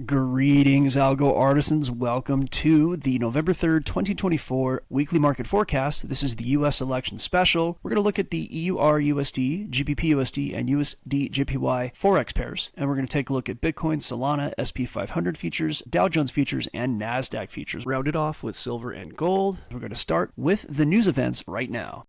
Greetings, Algo artisans. Welcome to the November 3rd, 2024 weekly market forecast. This is the U.S. election special. We're going to look at the EURUSD, GBPUSD, and USDJPY Forex pairs. And we're going to take a look at Bitcoin, Solana, SP 500 futures, Dow Jones futures, and NASDAQ futures. Rounded off with silver and gold. We're going to start with the news events right now.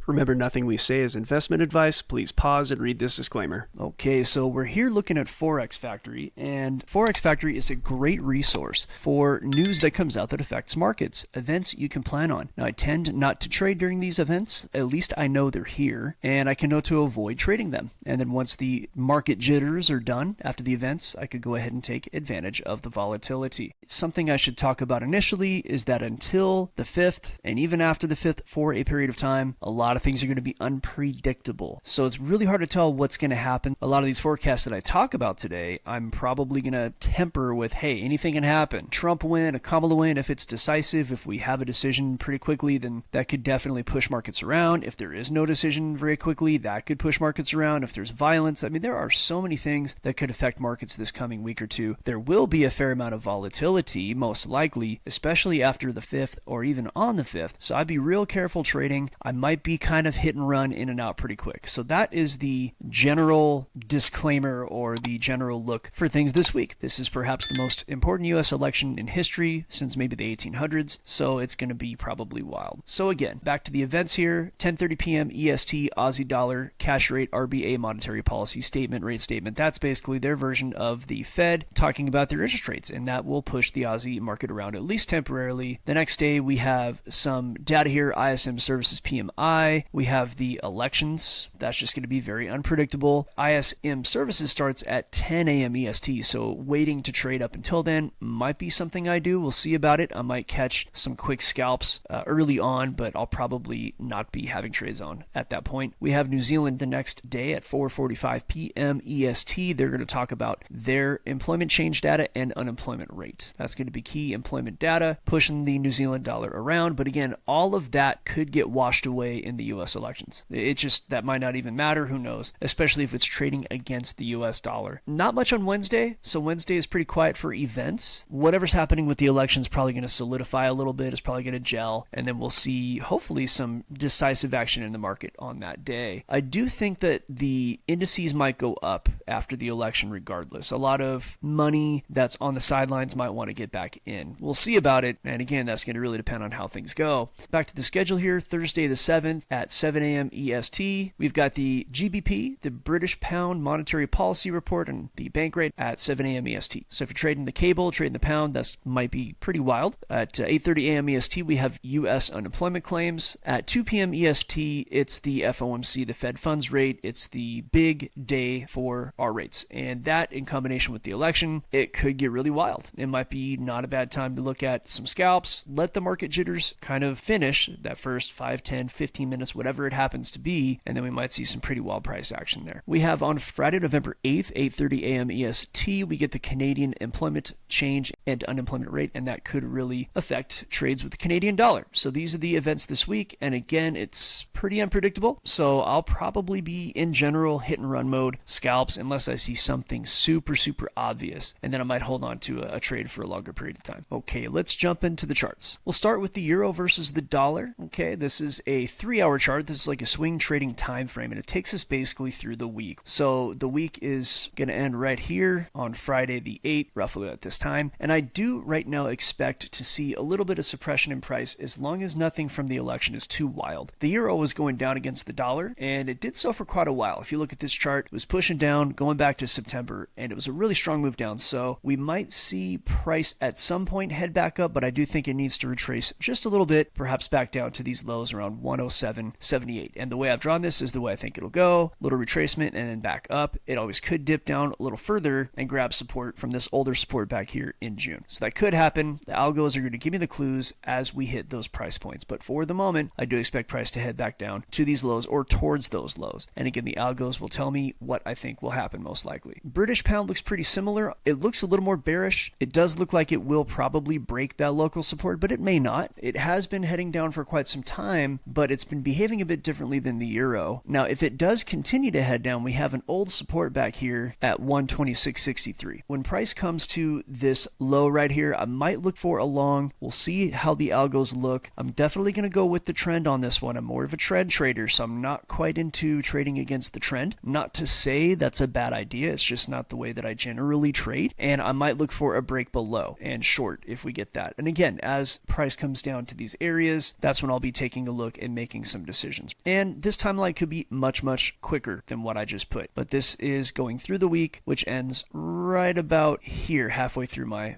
Remember, nothing we say is investment advice. Please pause and read this disclaimer. Okay, so we're here looking at Forex Factory, and Forex Factory is a great resource for news that comes out that affects markets, events you can plan on. Now, I tend not to trade during these events. At least I know they're here, and I can know to avoid trading them. And then once the market jitters are done after the events, I could go ahead and take advantage of the volatility. Something I should talk about initially is that until the 5th, and even after the 5th for a period of time, a lot of things are going to be unpredictable. So it's really hard to tell what's going to happen. A lot of these forecasts that I talk about today, I'm probably going to temper with, hey, anything can happen. Trump win, a Kamala win, if it's decisive, if we have a decision pretty quickly, then that could definitely push markets around. If there is no decision very quickly, that could push markets around. If there's violence, I mean, there are so many things that could affect markets this coming week or two. There will be a fair amount of volatility, most likely, especially after the 5th or even on the 5th. So I'd be real careful trading. I might be kind of hit and run in and out pretty quick. So that is the general disclaimer or the general look for things this week. This is perhaps the most important U.S. election in history since maybe the 1800s, so it's going to be probably wild. So again, back to the events here. 10:30 p.m. EST, Aussie dollar, cash rate, RBA monetary policy statement, rate statement. That's basically their version of the Fed talking about their interest rates, and that will push the Aussie market around at least temporarily. The next day, we have some data here, ISM services PMI. We have the elections. That's just going to be very unpredictable. ISM services starts at 10 a.m. EST, so waiting to trade up until then might be something I do. We'll see about it. I might catch some quick scalps early on, but I'll probably not be having trades on at that point. We have New Zealand the next day at 4:45 p.m. EST. They're going to talk about their employment change data and unemployment rate. That's going to be key employment data, pushing the New Zealand dollar around. But again, all of that could get washed away in the U.S. elections. It just, that might not even matter, who knows, especially if it's trading against the US dollar. Not much on Wednesday, so Wednesday is pretty quiet for events. Whatever's happening with the election is probably going to solidify a little bit, it's probably going to gel, and then we'll see hopefully some decisive action in the market on that day. I do think that the indices might go up after the election regardless. A lot of money that's on the sidelines might want to get back in. We'll see about it, and again, that's going to really depend on how things go. Back to the schedule here, Thursday the 7th at 7 a.m. EST. We've got the GBP, the British Pound Monetary Policy Report, and the bank rate at 7 a.m. EST. So if you're trading the cable, trading the pound, that might be pretty wild. At 8:30 a.m. EST, we have U.S. unemployment claims. At 2 p.m. EST, it's the FOMC, the Fed funds rate. It's the big day for our rates. And that, in combination with the election, it could get really wild. It might be not a bad time to look at some scalps. Let the market jitters kind of finish that first 5, 10, 15 minutes, whatever it happens to be, and then we might see some pretty wild price action there. We have on Friday, November 8th, 8:30 a.m. EST, we get the Canadian employment change and unemployment rate, and that could really affect trades with the Canadian dollar. So these are the events this week, and again, it's pretty unpredictable, so I'll probably be in general hit and run mode, scalps, unless I see something super obvious, and then I might hold on to a trade for a longer period of time. Okay, let's jump into the charts. We'll start with the euro versus the dollar. Okay, this is a 3-hour chart. This is like a swing trading time frame, and it takes us basically through the week. So the week is going to end right here on Friday the 8th, roughly at this time, and I do right now expect to see a little bit of suppression in price as long as nothing from the election is too wild. The euro was going down against the dollar, and it did so for quite a while. If you look at this chart, it was pushing down going back to September, and it was a really strong move down. So we might see price at some point head back up, but I do think it needs to retrace just a little bit, perhaps back down to these lows around 107.78. And the way I've drawn this is the way I think it'll go. Little retracement and then back up. It always could dip down a little further and grab support from this older support back here in June. So that could happen. The algos are going to give me the clues as we hit those price points. But for the moment, I do expect price to head back down to these lows or towards those lows. And again, the algos will tell me what I think will happen. happen most likely. British pound looks pretty similar. It looks a little more bearish. It does look like it will probably break that local support, but it may not. It has been heading down for quite some time, but it's been behaving a bit differently than the euro. Now, if it does continue to head down, we have an old support back here at 126.63. When price comes to this low right here, I might look for a long. We'll see how the algos look. I'm definitely going to go with the trend on this one. I'm more of a trend trader, so I'm not quite into trading against the trend. Not to say that's a bad idea. It's just not the way that I generally trade. And I might look for a break below and short if we get that. And again, as price comes down to these areas, that's when I'll be taking a look and making some decisions. And this timeline could be much, much quicker than what I just put. But this is going through the week, which ends right about here, halfway through my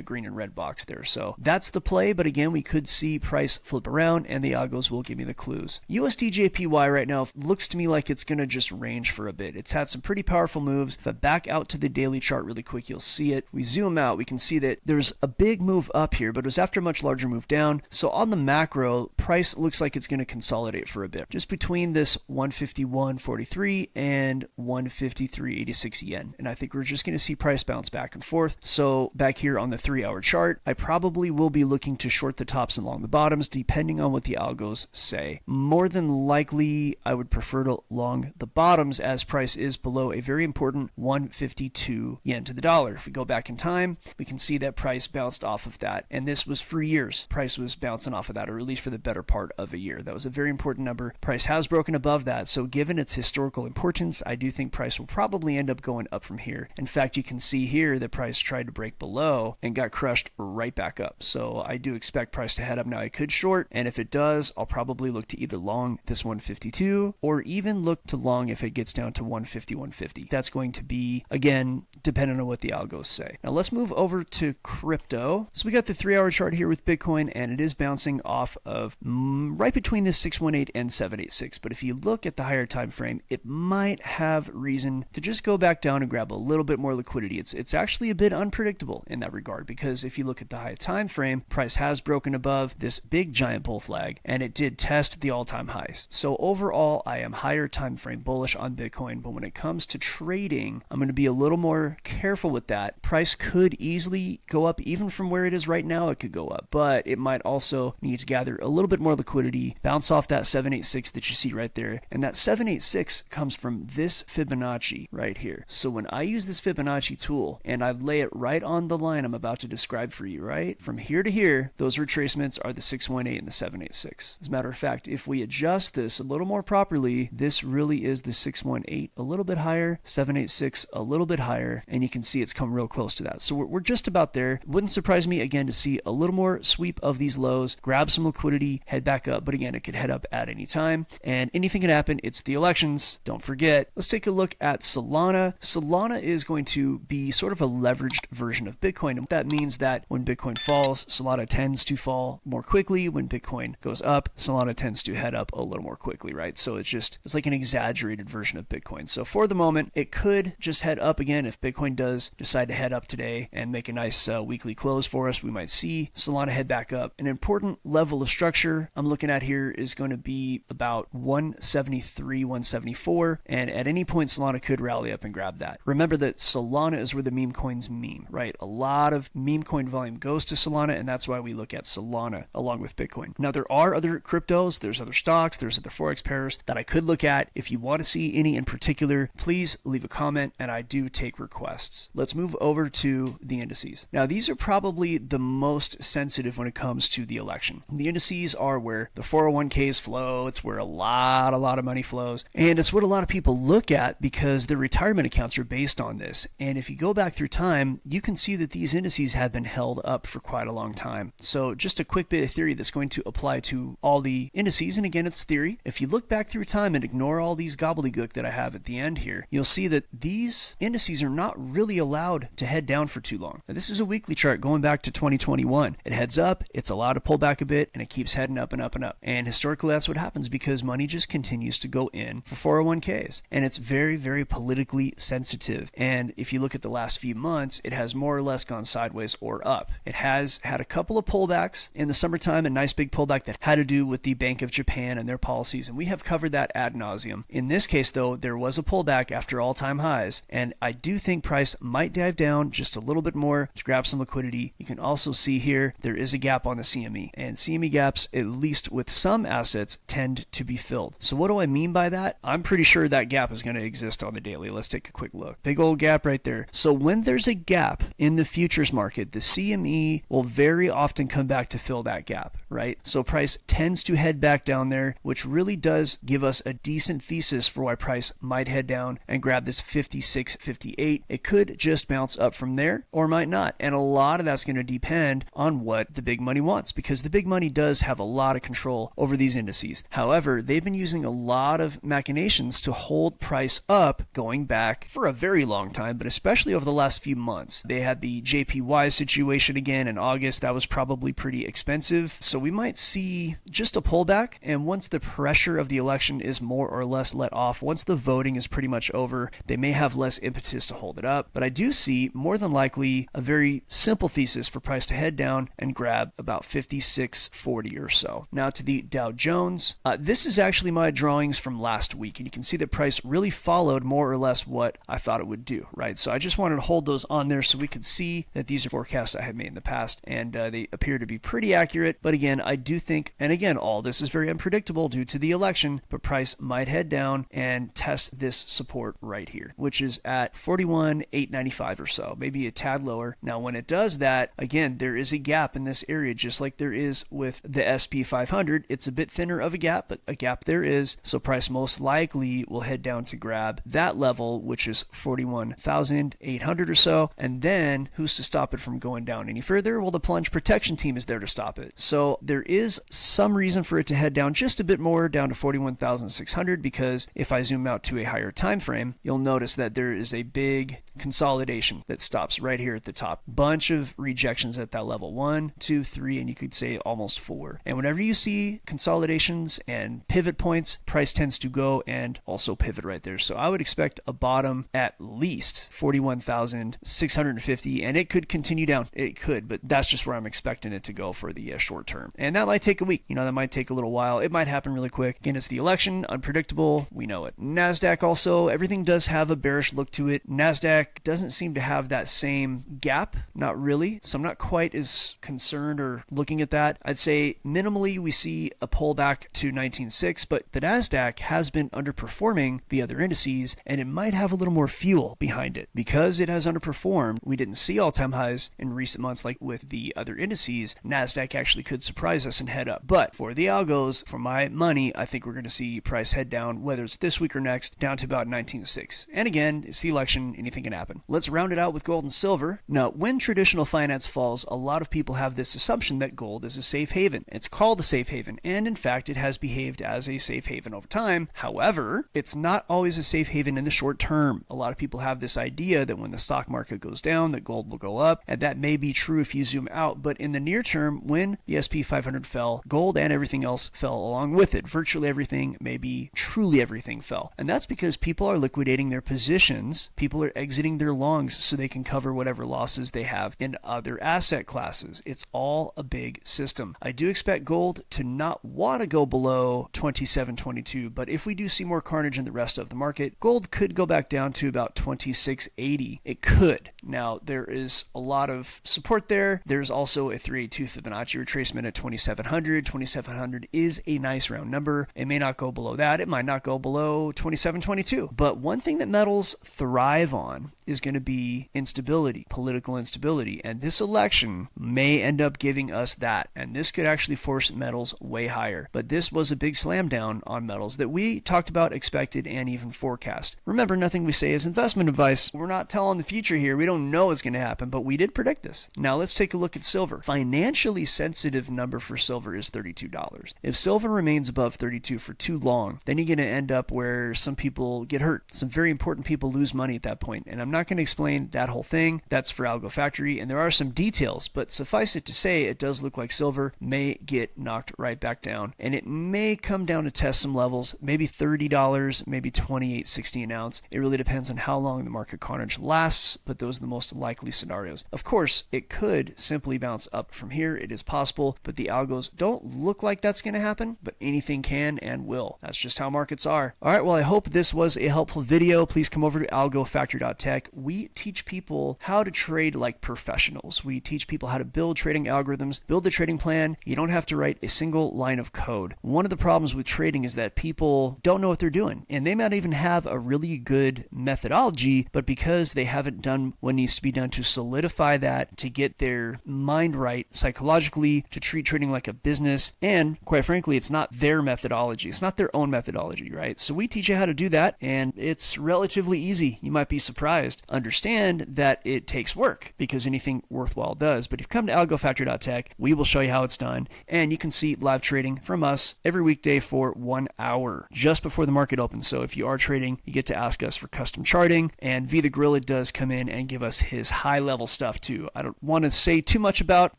green and red box there. So that's the play. But again, we could see price flip around and the algos will give me the clues. USDJPY right now looks to me like it's going to just range for a bit. It's had some pretty powerful moves. If I back out to the daily chart really quick, you'll see it. We zoom out, we can see that there's a big move up here, but it was after a much larger move down. So on the macro, price looks like it's going to consolidate for a bit, just between this 151.43 and 153.86 yen. And I think we're just going to see price bounce back and forth. So back here on the 3-hour chart, I probably will be looking to short the tops and long the bottoms, depending on what the algos say. More than likely, I would prefer to long the bottoms as price is below a very important 152 yen to the dollar. If we go back in time, we can see that price bounced off of that. And this was for years. Price was bouncing off of that, or at least for the better part of a year. That was a very important number. Price has broken above that. So given its historical importance, I do think price will probably end up going up from here. In fact, you can see here that price tried to break below and got crushed right back up. So I do expect price to head up. Now I could short, and if it does, I'll probably look to either long this 152 or even look to long if it gets down to 150, 150. That's going to be, again, depending on what the algos say. Now let's move over to crypto. So we got the 3-hour chart here with Bitcoin, and it is bouncing off of right between this 618 and 786. But if you look at the higher time frame, it might have reason to just go back down and grab a little bit more liquidity. It's actually a bit unpredictable in that regard, because if you look at the high time frame, price has broken above this big giant bull flag, and it did test the all-time highs. So overall, I am higher time frame bullish on Bitcoin, but when it comes to trading, I'm going to be a little more careful with that. Price could easily go up even from where it is right now. It could go up, but it might also need to gather a little bit more liquidity, bounce off that 786 that you see right there. And that 786 comes from this Fibonacci right here. So when I use this Fibonacci tool and I lay it right on the line I'm about to describe for you, right? From here to here, those retracements are the 618 and the 786. As a matter of fact, if we adjust this a little more properly, this really is the 618 a little bit higher, 786 a little bit higher, and you can see it's come real close to that. So we're just about there. Wouldn't surprise me again to see a little more sweep of these lows, grab some liquidity, head back up, but again, it could head up at any time, and anything can happen. It's the elections, don't forget. Let's take a look at Solana. Solana is going to be sort of a leveraged version of Bitcoin, and that means that when Bitcoin falls, Solana tends to fall more quickly. When Bitcoin goes up, Solana tends to head up a little more quickly, right? So it's like an exaggerated version of Bitcoin. So for the moment, it could just head up again. If Bitcoin does decide to head up today and make a nice weekly close for us, we might see Solana head back up. An important level of structure I'm looking at here is going to be about 173, 174, and at any point Solana could rally up and grab that. Remember that Solana is where the meme coins meme, right? A lot of meme coin volume goes to Solana, and that's why we look at Solana along with Bitcoin. Now there are other cryptos, there's other stocks, there's other Forex pairs that I could look at. If you want to see any in particular, please leave a comment, and I do take requests. Let's move over to the indices. Now these are probably the most sensitive when it comes to the election. The indices are where the 401ks flow, it's where a lot of money flows, and it's what a lot of people look at because their retirement accounts are based on this. And if you go back through time, you can see that these indices have been held up for quite a long time. So just a quick bit of theory that's going to apply to all the indices, and again, it's theory. If you look back through time and ignore all these gobbledygook that I have at the end here, you'll see that these indices are not really allowed to head down for too long. Now, this is a weekly chart going back to 2021. It heads up, it's allowed to pull back a bit, and it keeps heading up and up and up. And historically, that's what happens because money just continues to go in for 401ks. And it's very, very politically sensitive. And if you look at the last few months, it has more or less gone sideways or up. It has had a couple of pullbacks in the summertime, a nice big pullback that had to do with the Bank of Japan and their policies. And we have covered that ad nauseum. In this case, though, there was a pullback after after all-time highs. And I do think price might dive down just a little bit more to grab some liquidity. You can also see here there is a gap on the CME, and CME gaps, at least with some assets, tend to be filled. So what do I mean by that? I'm pretty sure that gap is going to exist on the daily. Let's take a quick look. Big old gap right there. So when there's a gap in the futures market, the CME will very often come back to fill that gap, right? So price tends to head back down there, which really does give us a decent thesis for why price might head down and grab this 56.58. It could just bounce up from there or might not. And a lot of that's going to depend on what the big money wants, because the big money does have a lot of control over these indices. However, they've been using a lot of machinations to hold price up going back for a very long time, but especially over the last few months. They had the JPY situation again in August. That was probably pretty expensive. So we might see just a pullback. And once the pressure of the election is more or less let off, once the voting is pretty much over, they may have less impetus to hold it up. But I do see more than likely a very simple thesis for price to head down and grab about 56.40 or so. Now to the Dow Jones. This is actually my drawings from last week, and you can see that price really followed more or less what I thought it would do, right? So I just wanted to hold those on there so we could see that these are forecasts I had made in the past, and they appear to be pretty accurate. But again, I do think, and again, all this is very unpredictable due to the election, but price might head down and test this support right here, which is at 41,895 or so, maybe a tad lower. Now, when it does that, again, there is a gap in this area, just like there is with the SP 500. It's a bit thinner of a gap, but a gap there is. So price most likely will head down to grab that level, which is 41,800 or so. And then who's to stop it from going down any further? Well, the plunge protection team is there to stop it. So there is some reason for it to head down just a bit more, down to 41,600, because if I zoom out to a higher time frame, you'll notice that there is a big consolidation that stops right here at the top. Bunch of rejections at that level, 1, 2, 3, and you could say almost 4. And whenever you see consolidations and pivot points, price tends to go and also pivot right there. So I would expect a bottom at least 41,650, and it could continue down. It could, but that's just where I'm expecting it to go for the short term. And that might take a week. That might take a little while. It might happen really quick. Again, it's the election, unpredictable. We know it. NASDAQ also, everything does have a bearish look to it. NASDAQ doesn't seem to have that same gap, not really. So I'm not quite as concerned or looking at that. I'd say minimally we see a pullback to 19.6, but the NASDAQ has been underperforming the other indices, and it might have a little more fuel behind it. Because it has underperformed, we didn't see all-time highs in recent months like with the other indices. NASDAQ actually could surprise us and head up. But for the algos, for my money, I think we're going to see price head down, whether it's this week or next, down to about 19.6. And again, it's the election, anything can happen. Let's round it out with gold and silver. Now, when traditional finance falls, a lot of people have this assumption that gold is a safe haven. It's called a safe haven, and in fact, it has behaved as a safe haven over time. However, it's not always a safe haven in the short term. A lot of people have this idea that when the stock market goes down, that gold will go up, and that may be true if you zoom out, but in the near term, when the SP 500 fell, gold and everything else fell along with it. Virtually everything, maybe truly everything fell. And that's because people are liquidating their positions. People are exiting their longs so they can cover whatever losses they have in other asset classes. It's all a big system. I do expect gold to not want to go below 27.22, but if we do see more carnage in the rest of the market, gold could go back down to about 26.80. It could. Now, there is a lot of support there. There's also a 382 Fibonacci retracement at 2700. 2700 is a nice round number. It may not go below that. It might not go below 27.22. But one thing that metals thrive on is going to be instability, political instability. And this election may end up giving us that. And this could actually force metals way higher. But this was a big slam down on metals that we talked about, expected, and even forecast. Remember, nothing we say is investment advice. We're not telling the future here. We don't know what's going to happen, but we did predict this. Now let's take a look at silver. Financially sensitive number for silver is $32. If silver remains above 32 for too long, then you're going to end up where some people get hurt. Some very important people lose money at that point. And I'm not going to explain that whole thing. That's for Algo Factory, and there are some details, but suffice it to say, it does look like silver may get knocked right back down, and it may come down to test some levels, maybe $30, maybe $28.60 an ounce. It really depends on how long the market carnage lasts, but those the most likely scenarios. Of course, it could simply bounce up from here. It is possible, but the algos don't look like that's going to happen, but anything can and will. That's just how markets are. All right, well, I hope this was a helpful video. Please come over to algofactory.tech. We teach people how to trade like professionals. We teach people how to build trading algorithms, build the trading plan. You don't have to write a single line of code. One of the problems with trading is that people don't know what they're doing, and they might even have a really good methodology, but because they haven't done what needs to be done to solidify that, to get their mind right psychologically, to treat trading like a business, and quite frankly, it's not their methodology. It's not their own methodology, right? So we teach you how to do that, and it's relatively easy. You might be surprised. Understand that it takes work, because anything worthwhile does. But if you come to algofactory.tech, we will show you how it's done, and you can see live trading from us every weekday for 1 hour, just before the market opens. So if you are trading, you get to ask us for custom charting, and V the Gorilla does come in and give us his high-level stuff too. I don't want to say too much about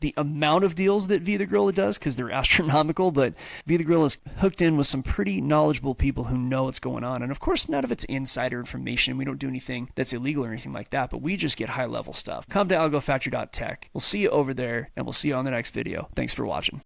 the amount of deals that V the Gorilla does, because they're astronomical, but V the Gorilla is hooked in with some pretty knowledgeable people who know what's going on. And of course, none of it's insider information. We don't do anything that's illegal or anything like that, but we just get high-level stuff. Come to algofactory.tech. We'll see you over there, and we'll see you on the next video. Thanks for watching.